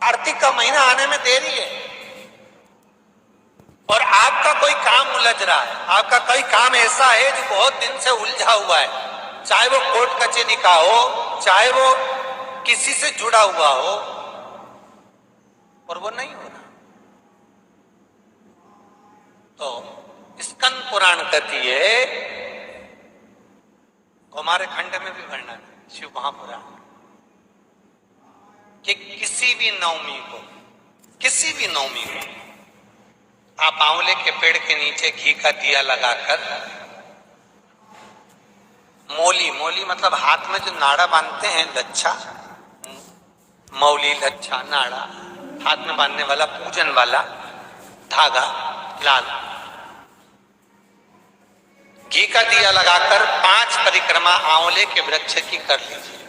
कार्तिक का महीना आने में देरी है और आपका कोई काम उलझ रहा है, आपका कोई काम ऐसा है जो बहुत दिन से उलझा हुआ है, चाहे वो कोर्ट कचहरी का हो, चाहे वो किसी से जुड़ा हुआ हो, और वो नहीं हो रहा। तो स्कंद पुराण कहती है, हमारे खंड में भी वर्णन है शिव महापुराण, कि किसी भी नवमी को आप आंवले के पेड़ के नीचे घी का दिया लगाकर, मौली मतलब हाथ में जो नाड़ा बांधते हैं, लच्छा, मौली, लच्छा, नाड़ा, हाथ में बांधने वाला पूजन वाला धागा लाल, घी का दिया लगाकर 5 परिक्रमा आंवले के वृक्ष की कर लीजिए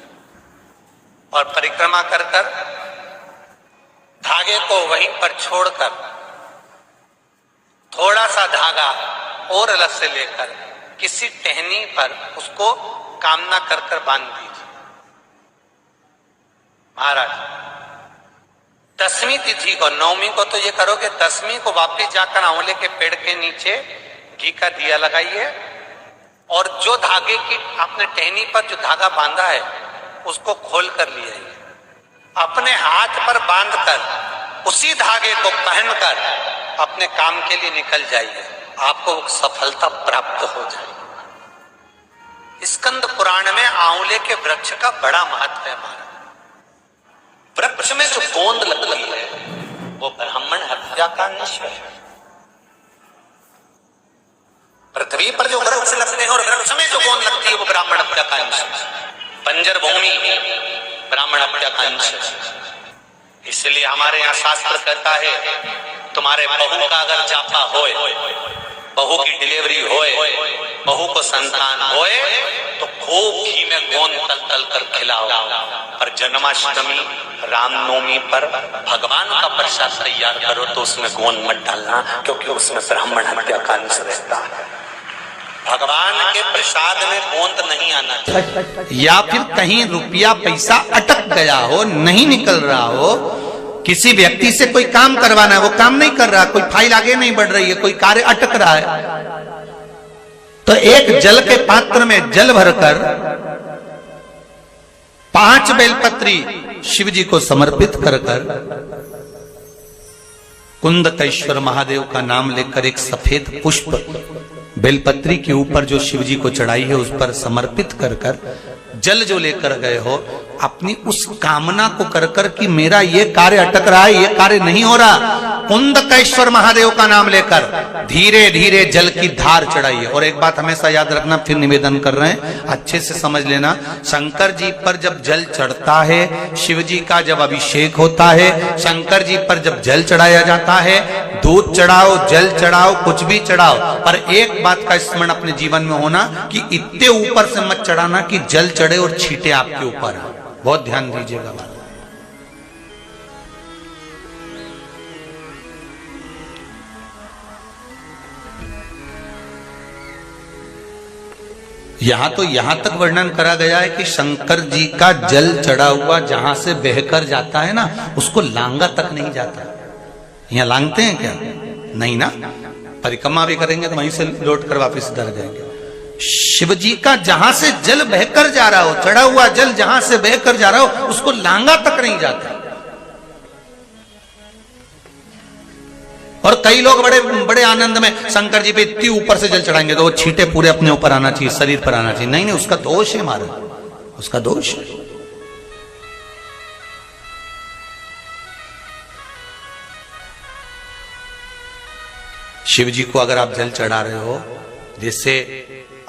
और परिक्रमा कर धागे को वहीं पर छोड़कर थोड़ा सा धागा और अलग से लेकर किसी टहनी पर उसको कामना कर बांध दीजिए। महाराज 10वीं तिथि को, 9वीं को तो ये करोगे, 10वीं को वापस जाकर आंवले के पेड़ के नीचे घी का दिया लगाइए और जो धागे की आपने टहनी पर जो धागा बांधा है उसको खोल कर ले आइए, अपने हाथ पर बांधकर उसी धागे को पहनकर अपने काम के लिए निकल जाइए, आपको सफलता प्राप्त हो जाए। स्कंद पुराण में आंवले के वृक्ष का बड़ा महत्व है। महाराज वृक्ष में जो गोंद लगती है वो ब्राह्मण हत्या का निश्चय है। पृथ्वी पर जो वृक्ष लगते हैं और वृक्ष में जो गोंद लगती है वो ब्राह्मण हत्या का अंश है। बंजर भूमि ब्राह्मण हत्या का अंश है। इसलिए हमारे यहाँ शास्त्र कहता है, तुम्हारे बहू का अगर जापा होए, बहू की डिलीवरी होए, बहू को संतान होए, तो खूब घी में गोंद तल तल कर खिलाओ। पर जन्माष्टमी, रामनवमी पर भगवान का प्रसाद तैयार करो तो उसमें गोंद मत डालना, क्योंकि उसमें ब्राह्मण हत्या का अंश रहता है। भगवान के प्रसाद में गोंद नहीं आना चाहिए। या फिर कहीं रुपया पैसा अटक गया हो, नहीं निकल रहा हो, किसी व्यक्ति से कोई काम करवाना है, वो काम नहीं कर रहा, कोई फाइल आगे नहीं बढ़ रही है, कोई कार्य अटक रहा है, तो एक जल के पात्र में जल भरकर 5 बेलपत्री शिव जी को समर्पित कर कुंदकेश्वर महादेव का नाम लेकर एक सफेद पुष्प बेलपत्री के ऊपर जो शिव जी को चढ़ाई है उस पर समर्पित कर जल जो लेकर गए हो, अपनी उस कामना को कर कि मेरा ये कार्य अटक रहा है, ये कार्य नहीं हो रहा, कुंदकेश्वर महादेव का नाम लेकर धीरे धीरे जल की धार चढ़ाइए। और एक बात हमेशा याद रखना, फिर निवेदन कर रहे हैं, अच्छे से समझ लेना, शंकर जी पर जब जल चढ़ता है, शिव जी का जब अभिषेक होता है, शंकर जी पर जब जल चढ़ाया जाता है, दूध चढ़ाओ, जल चढ़ाओ, कुछ भी चढ़ाओ, पर एक बात का स्मरण अपने जीवन में होना कि इतने ऊपर से मत चढ़ाना कि जल चढ़े और छींटे आपके ऊपर। बहुत ध्यान दीजिएगा। यहां तक वर्णन करा गया है कि शंकर जी का जल चढ़ा हुआ जहां से बहकर जाता है ना, उसको लांगा तक नहीं जाता। यहां लांगते हैं क्या? नहीं ना, परिक्रमा भी करेंगे तो वहीं से लौट कर वापिस इधर जाएंगे। शिव जी का जहां से जल बहकर जा रहा हो, चढ़ा हुआ जल जहां से बहकर जा रहा हो, उसको लांगा तक नहीं जाता। और कई लोग बड़े बड़े आनंद में शंकर जी पे इतनी ऊपर से जल चढ़ाएंगे तो वो छींटे पूरे अपने ऊपर आना चाहिए, शरीर पर आना चाहिए। नहीं, उसका दोष है महाराज, उसका दोष है। शिव जी को अगर आप जल चढ़ा रहे हो, जैसे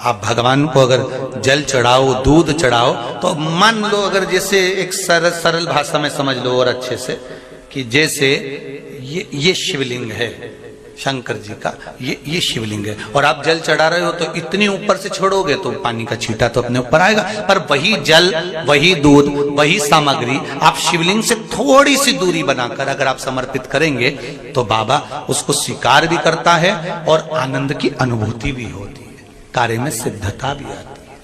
आप भगवान को अगर जल चढ़ाओ, दूध चढ़ाओ, तो मान लो अगर जैसे एक सरल भाषा में समझ लो और अच्छे से, कि जैसे ये शिवलिंग है शंकर जी का, ये शिवलिंग है और आप जल चढ़ा रहे हो, तो इतनी ऊपर से छोड़ोगे तो पानी का छींटा तो अपने ऊपर आएगा, पर वही जल, वही दूध, वही सामग्री आप शिवलिंग से थोड़ी सी दूरी बनाकर अगर आप समर्पित करेंगे तो बाबा उसको स्वीकार भी करता है और आनंद की अनुभूति भी होती है, कार्य में सिद्धता भी आती है,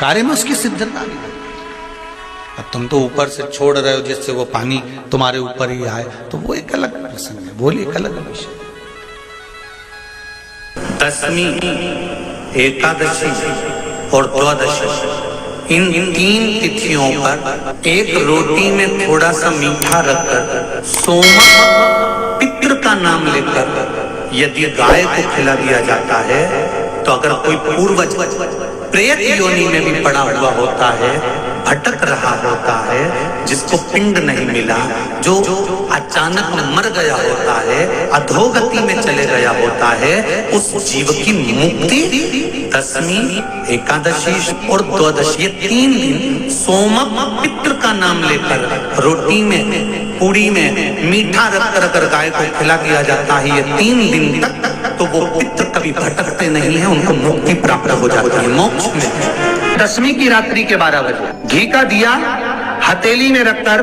कार्य में उसकी सिद्धता भी आती है। अब तुम तो ऊपर से छोड़ रहे हो जिससे वो पानी तुम्हारे ऊपर ही आए, तो वो एक अलग प्रसंग है, बोलिए एक अलग विषय। दसवीं, एकादशी और द्वादशी, इन 3 तिथियों पर एक रोटी में थोड़ा सा मीठा रखकर सोमक पितृ का नाम लेकर यदि गाय को खिला दिया जाता है, तो अगर कोई पूर्वज प्रेत योनि में भी पड़ा हुआ होता है, भटक रहा होता है, जिसको पिंड नहीं मिला, जो अचानक मर गया होता है, अधोगति में चले गया होता है, उस जीव की मुक्ति दसवीं, एकादशी और द्वादशी, ये 3 दिन सोमक पितृ का नाम लेकर रोटी में, पूड़ी में मीठा रखकर अगर गाय को खिला दिया जाता है ये 3 दिन तक, तो वो पितृ कभी भटकते नहीं है, उनको मुक्ति प्राप्त हो जाती है, मोक्ष में। दसवीं की रात्रि के 12 बजे घी का दिया हथेली में रखकर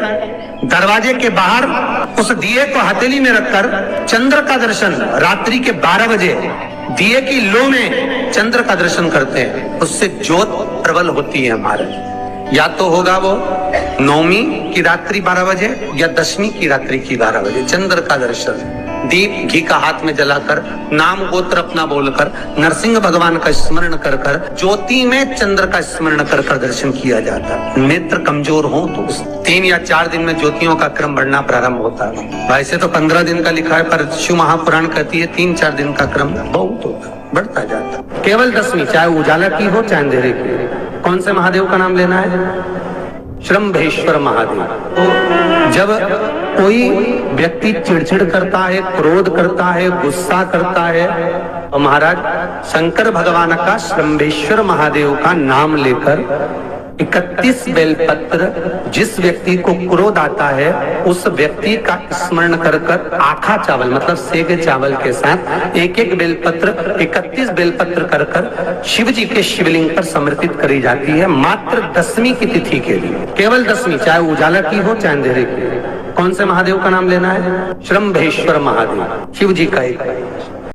दरवाजे के बाहर, उस दिए को हथेली में रखकर चंद्र का दर्शन रात्रि के 12 बजे दिए की लो में चंद्र का दर्शन करते हैं, उससे ज्योत प्रबल होती है हमारे। या तो होगा वो नौमी की रात्रि 12 बजे या दसवीं की रात्रि की 12 बजे चंद्र का दर्शन, दीप घी का हाथ में जलाकर, नाम गोत्र अपना बोलकर, नरसिंह भगवान का स्मरण कर कर, ज्योति में चंद्र का स्मरण कर कर दर्शन किया जाता है। नेत्र कमजोर हो तो 3 या 4 दिन में ज्योतियों का क्रम बढ़ना प्रारंभ होता है। वैसे तो 15 दिन का लिखा है, पर शिव महापुराण कहती है 3-4 दिन का क्रम बहुत होता, बढ़ता जाता। केवल दसवीं, चाहे उजाला की हो चाहे अंधेरे की। कौन से महादेव का नाम लेना है? श्रम्भेश्वर महादेव। तो जब कोई व्यक्ति चिड़चिड़ करता है, क्रोध करता है, गुस्सा करता है, तो महाराज शंकर भगवान का श्रम्भेश्वर महादेव का नाम लेकर 31 बेलपत्र, जिस व्यक्ति को क्रोध आता है उस व्यक्ति का स्मरण कर कर आखा चावल मतलब सेगे चावल के साथ एक बेलपत्र 31 बेलपत्र कर कर शिव जी के शिवलिंग पर समर्पित करी जाती है, मात्र दसवीं की तिथि के लिए। केवल दसवीं, चाहे उजाला की हो चाहे अंधेरे की। कौन से महादेव का नाम लेना है? श्रम्भेश्वर महादेव, शिव जी का एक